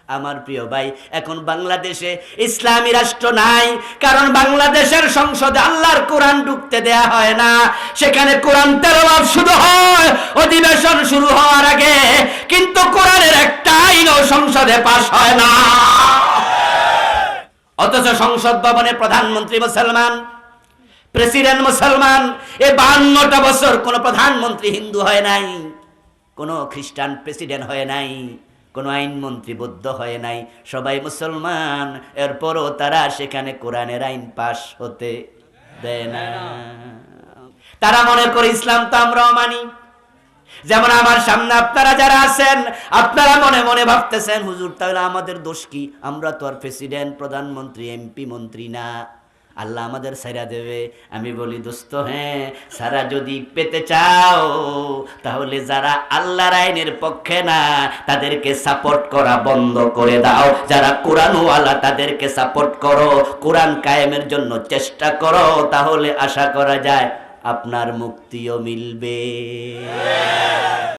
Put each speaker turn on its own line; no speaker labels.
আমার প্রিয় ভাই, এখন বাংলাদেশে ইসলামী রাষ্ট্র নাই, কারণ বাংলাদেশের সংসদে আল্লাহর কোরআন ঢুকতে দেয়া হয় না। সেখানে কোরআন তেলাওয়াত শুরু হয় অধিবেশন শুরু হওয়ার আগে, কিন্তু কোরআনের একটা আইনও সংসদে পাস হয় না। অথচ সংসদ ভবনে প্রধানমন্ত্রী মুসলমান, প্রেসিডেন্ট মুসলমান। এই 52টা বছর কোন প্রধানমন্ত্রী হিন্দু হয় নাই, কোন খ্রিস্টান প্রেসিডেন্ট হয় নাই, কোন আইনমন্ত্রী বৌদ্ধ হয় নাই, সবাই মুসলমান। এরপরও তারা সেখানে কোরআনের আইন পাশ হতে দেয় না। তারা মনে করে ইসলাম তো আমরাও মানি। যেমন আমার সামনে আপনারা যারা আছেন, আপনারা মনে মনে ভাবতেছেন, হুজুর তাহলে আমাদের দোষ কি? আমরা তো আর প্রেসিডেন্ট, প্রধানমন্ত্রী, এমপি, মন্ত্রী না, আল্লাহ আমাদের ছাইরা দেবে। আমি বলি দোস্ত, হ্যাঁ, সারা যদি পেতে চাও তাহলে যারা আল্লাহর আইনের পক্ষে না তাদেরকে সাপোর্ট করা বন্ধ করে দাও, যারা কোরআনওয়ালা তাদেরকে সাপোর্ট করো, কোরআন কায়েমের জন্য চেষ্টা করো, তাহলে আশা করা যায় আপনার মুক্তিও মিলবে।